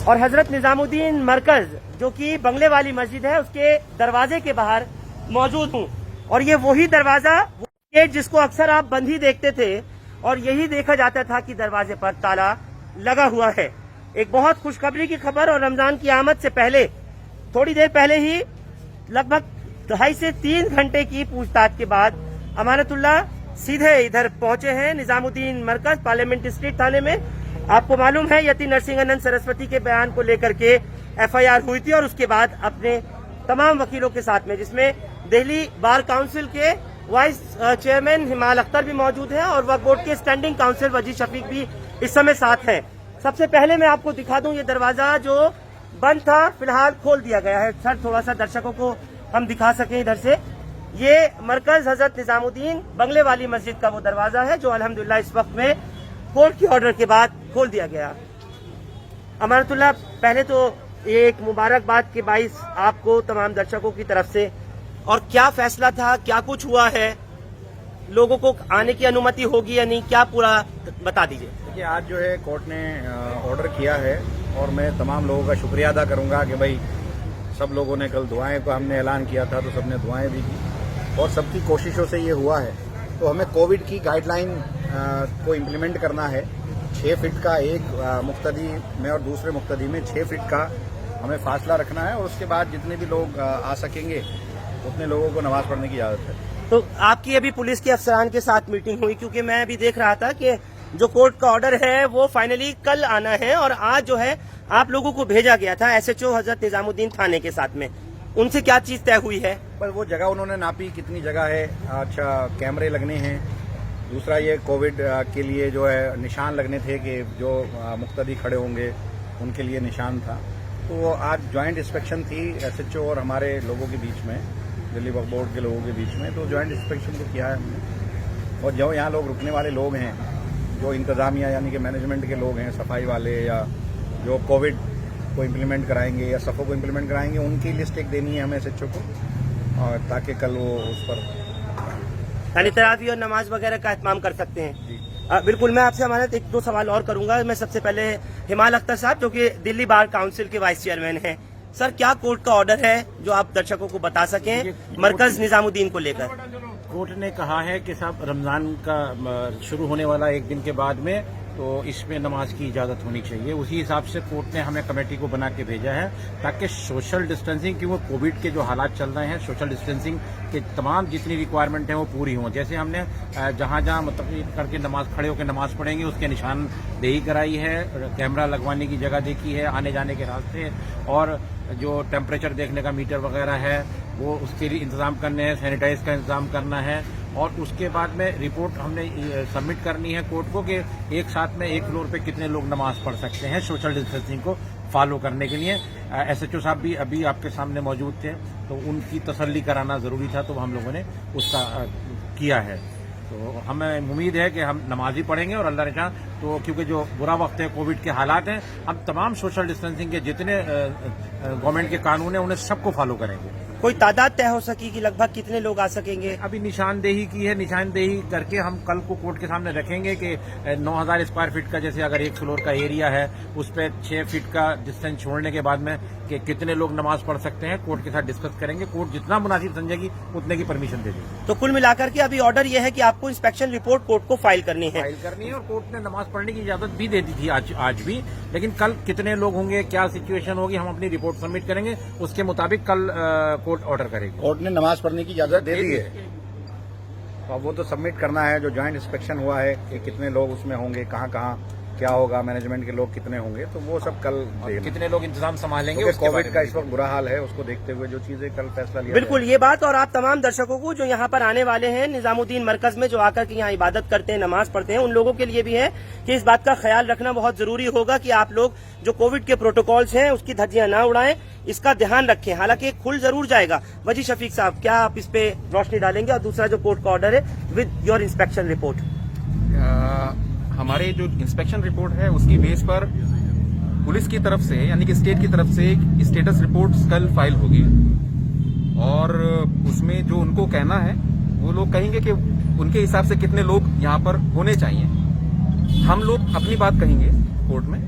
और हजरत निजामुद्दीन मरकज जो कि बंगले वाली मस्जिद है उसके दरवाजे के बाहर मौजूद हूँ। और ये वही दरवाजा, वो गेट जिसको अक्सर आप बंद ही देखते थे और यही देखा जाता था कि दरवाजे पर ताला लगा हुआ है। एक बहुत खुशखबरी की खबर, और रमजान की आमद से पहले थोड़ी देर पहले ही लगभग 2.5 से 3 घंटे की पूछताछ के बाद अमानतुल्लाह सीधे इधर पहुंचे हैं निजामुद्दीन मरकज पार्लियामेंट स्ट्रीट थाने में। आपको मालूम है यति नरसिंहानंद सरस्वती के बयान को लेकर के FIR हुई थी और उसके बाद अपने तमाम वकीलों के साथ में, जिसमें दिल्ली बार काउंसिल के वाइस चेयरमैन हिमाल अख्तर भी मौजूद हैं और वक्फ बोर्ड के स्टैंडिंग काउंसिल वजी शफीक भी इस समय साथ हैं। सबसे पहले मैं आपको दिखा दूं ये दरवाजा जो बंद था फिलहाल खोल दिया गया है। सर थोड़ा सा दर्शकों को हम दिखा सकें इधर से। ये मरकज हजरत निजामुद्दीन बंगले वाली मस्जिद का वो दरवाजा है जो अल्हम्दुलिल्लाह इस वक्त में कोर्ट के ऑर्डर के बाद खोल दिया गया। अमानतुल्लाह, पहले तो एक मुबारकबाद के बाइस आपको तमाम दर्शकों की तरफ से। और क्या फैसला था, क्या कुछ हुआ है, लोगों को आने की अनुमति होगी या नहीं, क्या पूरा बता दीजिए। देखिए, आज जो है कोर्ट ने ऑर्डर किया है और मैं तमाम लोगों का शुक्रिया अदा करूंगा कि भाई सब लोगों ने कल दुआएं को हमने ऐलान किया था तो सबने दुआएं भी की और सबकी कोशिशों से ये हुआ है। तो हमें कोविड की गाइडलाइन को इम्प्लीमेंट करना है। 6 फीट का एक मुक्तदी में और दूसरे मुक्तदी में 6 फीट का हमें फासला रखना है और उसके बाद जितने भी लोग आ सकेंगे उतने लोगों को नमाज पढ़ने की इजाजत है। तो आपकी अभी पुलिस के अफसरान के साथ मीटिंग हुई? क्योंकि मैं अभी देख रहा था कि जो कोर्ट का ऑर्डर है वो फाइनली कल आना है और आज जो है आप लोगों को भेजा गया था SHO हजरत निजामुद्दीन थाने के साथ में। उनसे क्या चीज तय हुई है? पर वो जगह उन्होंने नापी कितनी जगह है। अच्छा, कैमरे लगने हैं। दूसरा ये कोविड के लिए जो है निशान लगने थे कि जो मुक्तदी खड़े होंगे उनके लिए निशान था। तो आज ज्वाइंट इंस्पेक्शन थी SHO और हमारे लोगों के बीच में, दिल्ली वक्फ बोर्ड के लोगों के बीच में। तो ज्वाइंट इंस्पेक्शन को किया है हमने। और जो यहाँ लोग रुकने वाले लोग हैं, जो इंतजामिया यानी कि मैनेजमेंट के लोग हैं, सफाई वाले या जो कोविड को इम्प्लीमेंट कराएंगे या सफ़ों को इम्प्लीमेंट कराएंगे, उनकी लिस्ट एक देनी है हमें SHO को, और ताकि कल वो उस पर यानी तरावी और नमाज वगैरह का एहतमाम कर सकते हैं। बिल्कुल, मैं आपसे अमानत 1-2 सवाल और करूंगा। मैं सबसे पहले हिमाल अख्तर साहब जो कि दिल्ली बार काउंसिल के वाइस चेयरमैन हैं, सर क्या कोर्ट का ऑर्डर है जो आप दर्शकों को बता सकें मरकज निजामुद्दीन को लेकर? कोर्ट ने कहा है कि साहब रमजान का शुरू होने वाला 1 दिन के बाद में तो इसमें नमाज की इजाजत होनी चाहिए। उसी हिसाब से कोर्ट ने हमें कमेटी को बना के भेजा है ताकि सोशल डिस्टेंसिंग, क्योंकि कोविड के जो हालात चल रहे हैं, सोशल डिस्टेंसिंग के तमाम जितनी रिक्वायरमेंट है वो पूरी हों। जैसे हमने जहां जहां मतलब करके नमाज खड़े होकर नमाज पढ़ेंगे उसके निशानदेही कराई है, कैमरा लगवाने की जगह देखी है, आने जाने के रास्ते, और जो टेम्परेचर देखने का मीटर वगैरह है वो उसके लिए इंतजाम करने हैं, सैनिटाइज का इंतजाम करना है। और उसके बाद में रिपोर्ट हमने सबमिट करनी है कोर्ट को कि एक साथ में 1 फ्लोर पे कितने लोग नमाज पढ़ सकते हैं सोशल डिस्टेंसिंग को फॉलो करने के लिए। SHO साहब भी अभी आपके सामने मौजूद थे तो उनकी तसल्ली कराना जरूरी था, तो हम लोगों ने उसका किया है। तो हमें उम्मीद है कि हम नमाज ही पढ़ेंगे और अल्लाह ने चाहा तो, क्योंकि जो बुरा वक्त है, कोविड के हालात हैं, हम तमाम सोशल डिस्टेंसिंग के जितने गवर्नमेंट के कानून हैं उन्हें सबको फॉलो करेंगे। कोई तादाद तय हो सकी कि लगभग कितने लोग आ सकेंगे? अभी निशानदेही की है, निशानदेही करके हम कल को कोर्ट के सामने रखेंगे कि 9000 स्क्वायर फीट का, जैसे अगर 1 फ्लोर का एरिया है उस पर 6 फीट का डिस्टेंस छोड़ने के बाद में कि कितने लोग नमाज पढ़ सकते हैं, कोर्ट के साथ डिस्कस करेंगे। कोर्ट जितना मुनासिब समझेगी उतने की परमिशन दे देगी। तो कुल मिलाकर के अभी ऑर्डर यह है कि आपको इंस्पेक्शन रिपोर्ट कोर्ट को फाइल करनी है और कोर्ट ने नमाज पढ़ने की इजाजत भी दे दी थी आज भी, लेकिन कल कितने लोग होंगे, क्या सिचुएशन होगी, हम अपनी रिपोर्ट सबमिट करेंगे, उसके मुताबिक कल कोर्ट ऑर्डर करेगी। कोर्ट ने नमाज पढ़ने की इजाजत दे दी है, तो अब वो तो सबमिट करना है। जो ज्वाइंट इंस्पेक्शन हुआ है कि कितने लोग उसमें होंगे, कहाँ कहाँ क्या होगा, मैनेजमेंट के लोग कितने होंगे, तो वो सब कल कितने लोग इंतजाम संभालेंगे, कोविड का इस वक्त बुरा हाल है, उसको देखते हुए जो चीजें कल फैसला लिया। बिल्कुल, ये बात। और आप तमाम दर्शकों को जो यहाँ पर आने वाले हैं निजामुद्दीन मरकज में, जो आकर के यहाँ इबादत करते हैं, नमाज पढ़ते हैं, उन लोगों के लिए भी है कि इस बात का ख्याल रखना बहुत जरूरी होगा कि आप लोग जो कोविड के प्रोटोकॉल्स हैं उसकी धज्जियां ना उड़ाएं, इसका ध्यान रखें। हालांकि खुल जरूर जाएगा। वजी शफीक साहब, क्या आप इस पे रोशनी डालेंगे? और दूसरा जो कोर्ट का ऑर्डर है विद योर इंस्पेक्शन रिपोर्ट। हमारे जो इंस्पेक्शन रिपोर्ट है उसकी बेस पर पुलिस की तरफ से यानी कि स्टेट की तरफ से एक स्टेटस रिपोर्ट कल फाइल होगी और उसमें जो उनको कहना है वो लोग कहेंगे कि उनके हिसाब से कितने लोग यहाँ पर होने चाहिए। हम लोग अपनी बात कहेंगे कोर्ट में,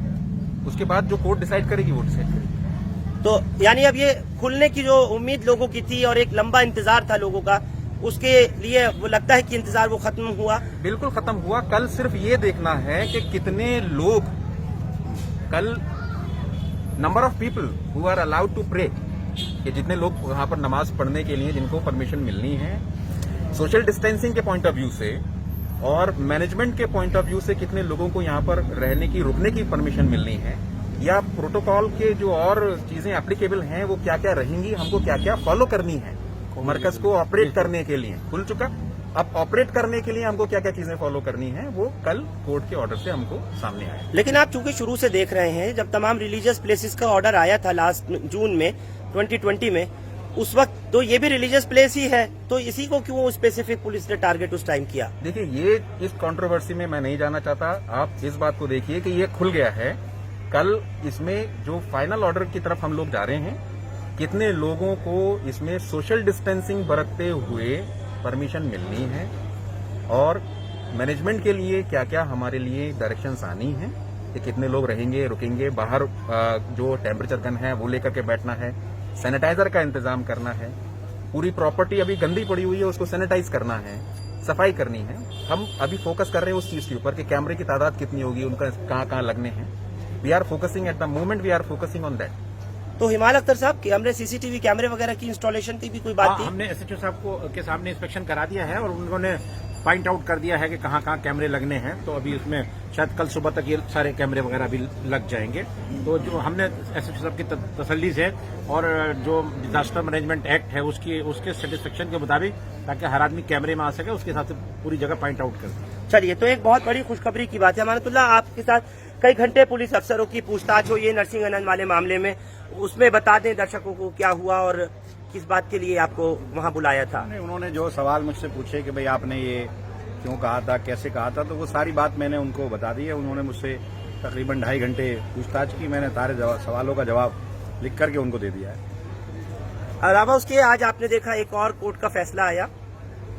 उसके बाद जो कोर्ट डिसाइड करेगी वो डिसाइड करेगी। तो यानी अब ये खुलने की जो उम्मीद लोगों की थी और एक लंबा इंतजार था लोगों का, उसके लिए वो लगता है कि इंतजार वो खत्म हुआ। बिल्कुल खत्म हुआ। कल सिर्फ ये देखना है कि कितने लोग, कल number of people who are allowed to pray, कि जितने लोग वहां पर नमाज पढ़ने के लिए जिनको परमिशन मिलनी है, सोशल डिस्टेंसिंग के पॉइंट ऑफ व्यू से और मैनेजमेंट के पॉइंट ऑफ व्यू से कितने लोगों को यहाँ पर रहने की, रुकने की परमिशन मिलनी है, या प्रोटोकॉल के जो और चीजें एप्लीकेबल हैं वो क्या क्या रहेंगी, हमको क्या क्या फॉलो करनी है मरकज को ऑपरेट करने के लिए। खुल चुका, अब ऑपरेट करने के लिए हमको क्या क्या चीजें फॉलो करनी है वो कल कोर्ट के ऑर्डर से हमको सामने आया। लेकिन आप चूंकि शुरू से देख रहे हैं, जब तमाम रिलीजियस प्लेसेस का ऑर्डर आया था लास्ट जून में 2020 में, उस वक्त तो ये भी रिलीजियस प्लेस ही है, तो इसी को क्यों स्पेसिफिक पुलिस ने टारगेट उस टाइम किया? देखिए, ये इस कंट्रोवर्सी में मैं नहीं जाना चाहता। आप इस बात को देखिए कि ये खुल गया है। कल इसमें जो फाइनल ऑर्डर की तरफ हम लोग जा रहे हैं, कितने लोगों को इसमें सोशल डिस्टेंसिंग बरतते हुए परमिशन मिलनी है और मैनेजमेंट के लिए क्या क्या हमारे लिए डायरेक्शंस आनी है, कि कितने लोग रहेंगे, रुकेंगे, बाहर जो टेम्परेचर गन है वो लेकर के बैठना है, सैनिटाइजर का इंतजाम करना है, पूरी प्रॉपर्टी अभी गंदी पड़ी हुई है उसको सैनिटाइज करना है, सफाई करनी है। हम अभी फोकस कर रहे हैं उस चीज के ऊपर कि कैमरे की तादाद कितनी होगी, उनका कहाँ कहाँ लगने हैं। We are focusing at the moment, we are focusing on that. तो हिमाल अख्तर साहब, कैमरे, सीसीटीवी कैमरे वगैरह की इंस्टॉलेशन की भी कोई बात थी? हमने एसएचओ साहब को के सामने इंस्पेक्शन करा दिया है और उन्होंने पॉइंट आउट कर दिया है कि कहाँ कहाँ कैमरे लगने हैं। तो अभी उसमें शायद कल सुबह तक ये सारे कैमरे वगैरह भी लग जाएंगे। तो जो हमने एसएचओ साहब की तसल्ली से और जो डिजास्टर मैनेजमेंट एक्ट है उसके सेटिस्फेक्शन के मुताबिक, ताकि हर आदमी कैमरे में आ सके, उसके हिसाब से पूरी जगह पॉइंट आउट कर दी। चलिए, तो एक बहुत बड़ी खुशखबरी की बात है अमानतुल्लाह, आपके साथ कई घंटे पुलिस अफसरों की पूछताछ हुई है नरसिंह आनंद वाले मामले में। उसमें बता दें दर्शकों को क्या हुआ और किस बात के लिए आपको वहां बुलाया था? उन्होंने जो सवाल मुझसे पूछे कि भाई आपने ये क्यों कहा था, कैसे कहा था, तो वो सारी बात मैंने उनको बता दी है। उन्होंने मुझसे तकरीबन 2.5 घंटे पूछताछ की। मैंने सारे सवालों का जवाब लिख करके उनको दे दिया है। अलावा उसके आज आपने देखा एक और कोर्ट का फैसला आया,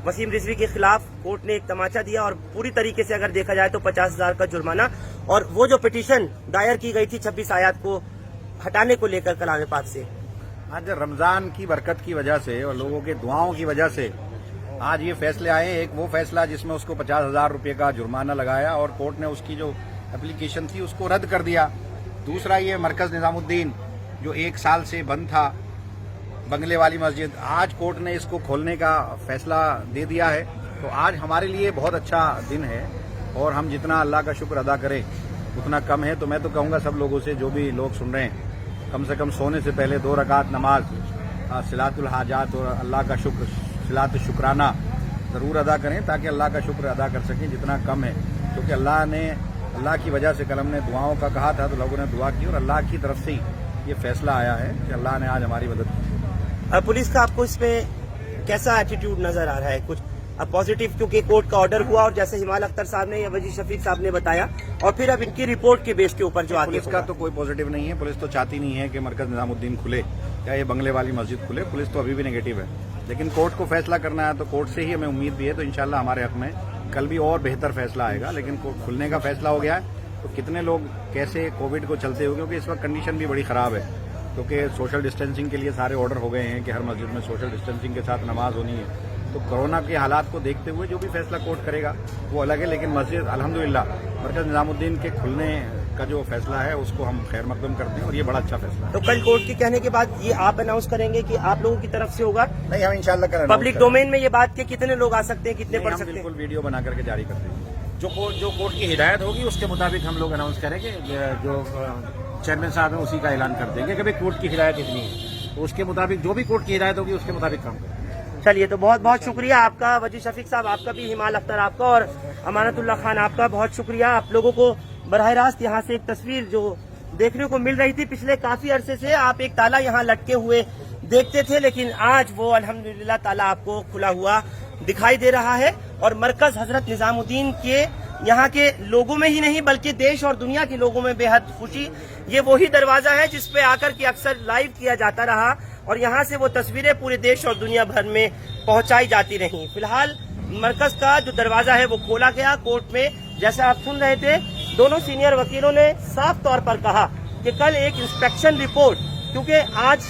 वसीम रिजवी के खिलाफ कोर्ट ने एक तमाचा दिया और पूरी तरीके से अगर देखा जाए तो 50,000 का जुर्माना, और वो जो पिटीशन दायर की गई थी 26 आयात को हटाने को लेकर कलाम पाक से, आज रमजान की बरकत की वजह से और लोगों के दुआओं की वजह से आज ये फैसले आए। एक वो फैसला जिसमें उसको 50,000 रुपये का जुर्माना लगाया और कोर्ट ने उसकी जो एप्लीकेशन थी उसको रद्द कर दिया। दूसरा ये मरकज निजामुद्दीन जो 1 साल से बंद था, बंगले वाली मस्जिद, आज कोर्ट ने इसको खोलने का फैसला दे दिया है। तो आज हमारे लिए बहुत अच्छा दिन है और हम जितना अल्लाह का शुक्र अदा करें उतना कम है। तो मैं तो कहूँगा सब लोगों से, जो भी लोग सुन रहे हैं, कम से कम सोने से पहले 2 रकात नमाज, सिलातुल हाजात और अल्लाह का शुक्र, सिलात शुक्राना ज़रूर अदा करें, ताकि अल्लाह का शुक्र अदा कर सकें जितना कम है। क्योंकि अल्लाह की वजह से कल हमने दुआओं का कहा था तो लोगों ने दुआ की और अल्लाह की तरफ से ही ये फैसला आया है कि अल्लाह ने आज हमारी मदद की। पुलिस का आपको इसमें कैसा एटीट्यूड नजर आ रहा है? कुछ पॉजिटिव, क्योंकि कोर्ट का ऑर्डर हुआ और जैसे हिमाल अख्तर साहब ने या वजी शफीक साहब ने बताया, और फिर अब इनकी रिपोर्ट के बेस के ऊपर जो आगे पुलिस का तो कोई पॉजिटिव नहीं है। पुलिस तो चाहती नहीं है कि मरकज निजामुद्दीन खुले या ये बंगले वाली मस्जिद खुले। पुलिस तो अभी भी नेगेटिव है, लेकिन कोर्ट को फैसला करना है तो कोर्ट से ही हमें उम्मीद भी है। तो इंशाल्लाह हमारे हक में कल भी और बेहतर फैसला आएगा। लेकिन कोर्ट खुलने का फैसला हो गया है तो कितने लोग कैसे कोविड को चलते हुए, क्योंकि इस वक्त कंडीशन भी बड़ी खराब है, क्योंकि सोशल डिस्टेंसिंग के लिए सारे ऑर्डर हो गए हैं कि हर मस्जिद में सोशल डिस्टेंसिंग के साथ नमाज होनी है। तो कोरोना के हालात को देखते हुए जो भी फैसला कोर्ट करेगा वो अलग है। लेकिन मस्जिद अल्हम्दुलिल्लाह मरकज निजामुद्दीन के खुलने का जो फैसला है उसको हम खैर मकदम करते हैं और ये बड़ा अच्छा फैसला है। तो कल कोर्ट के कहने के बाद ये आप अनाउंस करेंगे कि आप लोगों की तरफ से होगा? नहीं, हम इंशाल्लाह करें पब्लिक डोमेन में ये बात कि कितने लोग आ सकते हैं, कितने पढ़ सकते हैं? बिल्कुल वीडियो बना करके जारी करते हैं। जो कोर्ट की हिदायत होगी उसके मुताबिक हम लोग अनाउंस करेंगे। जो चेयरमैन साहब हैं उसी का ऐलान कर देंगे कि भाई कोर्ट की हिदायत इतनी है, तो उसके मुताबिक जो भी कोर्ट की हिदायत होगी उसके मुताबिक काम करेंगे। चलिए, तो बहुत बहुत शुक्रिया आपका वजी शफीक साहब, आपका भी, हिमाल अख्तर आपका और अमानतुल्लाह खान आपका बहुत शुक्रिया। आप लोगों को बराह रास्त यहाँ से एक तस्वीर जो देखने को मिल रही थी पिछले काफी अरसे से, आप एक ताला यहाँ लटके हुए देखते थे, लेकिन आज वो अल्हम्दुलिल्लाह ताला आपको खुला हुआ दिखाई दे रहा है। और मरकज हजरत निजामुद्दीन के यहाँ के लोगों में ही नहीं बल्कि देश और दुनिया के लोगों में बेहद खुशी। ये वही दरवाजा है जिसपे आकर के अक्सर लाइव किया जाता रहा और यहाँ से वो तस्वीरें पूरे देश और दुनिया भर में पहुंचाई जाती रहीं। फिलहाल मरकज का जो दरवाजा है वो खोला गया कोर्ट में, जैसा आप सुन रहे थे दोनों सीनियर वकीलों ने साफ तौर पर कहा कि कल एक इंस्पेक्शन रिपोर्ट, क्योंकि आज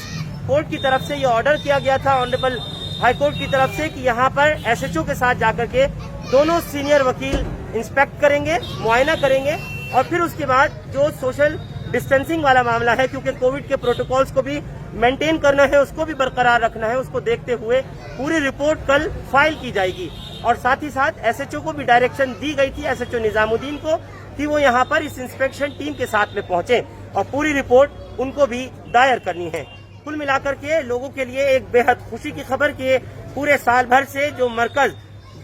कोर्ट की तरफ से ये ऑर्डर किया गया था ऑनरेबल हाई कोर्ट की तरफ से कि यहाँ पर एसएचओ के साथ जाकर के दोनों सीनियर वकील इंस्पेक्ट करेंगे, मुआयना करेंगे और फिर उसके बाद जो सोशल डिस्टेंसिंग वाला मामला है, क्योंकि कोविड के प्रोटोकॉल्स को भी मेंटेन करना है, उसको भी बरकरार रखना है, उसको देखते हुए पूरी रिपोर्ट कल फाइल की जाएगी। और साथ ही साथ एसएचओ को भी डायरेक्शन दी गई थी, एसएचओ निजामुद्दीन को, कि वो यहाँ पर इस इंस्पेक्शन टीम के साथ में पहुंचे और पूरी रिपोर्ट उनको भी दायर करनी है। कुल मिलाकर के लोगों के लिए एक बेहद खुशी की खबर कि पूरे साल भर से जो मरकज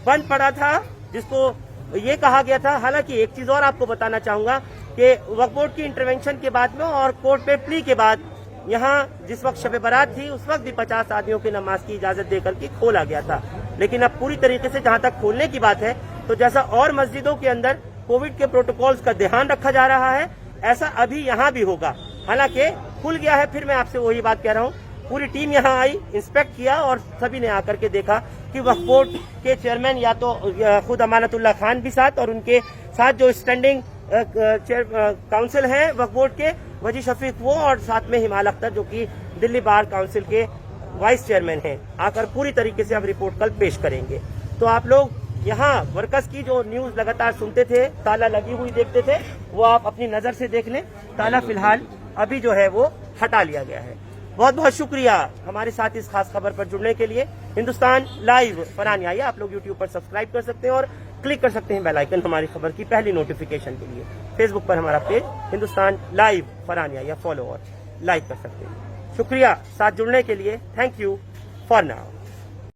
बंद पड़ा था, जिसको ये कहा गया था, हालांकि एक चीज और आपको बताना चाहूंगा कि वक्फ बोर्ड की इंटरवेंशन के बाद में और कोर्ट पे प्ली के बाद यहाँ जिस वक्त शब बारात थी उस वक्त भी 50 आदमियों की नमाज की इजाजत देकर के खोला गया था। लेकिन अब पूरी तरीके से जहां तक खोलने की बात है, तो जैसा और मस्जिदों के अंदर कोविड के प्रोटोकॉल्स का ध्यान रखा जा रहा है, ऐसा अभी यहाँ भी होगा। हालांकि खुल गया है, फिर मैं आपसे वही बात कह रहा हूँ, पूरी टीम यहाँ आई, इंस्पेक्ट किया और सभी ने आकर के देखा कि वक्फ बोर्ड के चेयरमैन या तो खुद अमानतुल्लाह खान भी साथ और उनके साथ जो स्टैंडिंग काउंसिल है वक्फ बोर्ड के, वजी शफीक वो, और साथ में हिमाल अख्तर जो कि दिल्ली बार काउंसिल के वाइस चेयरमैन हैं, आकर पूरी तरीके से हम रिपोर्ट कल पेश करेंगे। तो आप लोग यहाँ वर्कर्स की जो न्यूज लगातार सुनते थे, ताला लगी हुई देखते थे, वो आप अपनी नजर से देख लें। ताला फिलहाल अभी जो है वो हटा लिया गया है। बहुत बहुत शुक्रिया हमारे साथ इस खास खबर पर जुड़ने के लिए। हिंदुस्तान लाइव फरहान आइए, आप लोग यूट्यूब पर सब्सक्राइब कर सकते हैं और क्लिक कर सकते हैं बेल आइकन हमारी खबर की पहली नोटिफिकेशन के लिए। फेसबुक पर हमारा पेज हिंदुस्तान लाइव फरहान आइए फॉलो और लाइक कर सकते हैं। शुक्रिया साथ जुड़ने के लिए। Thank you for now.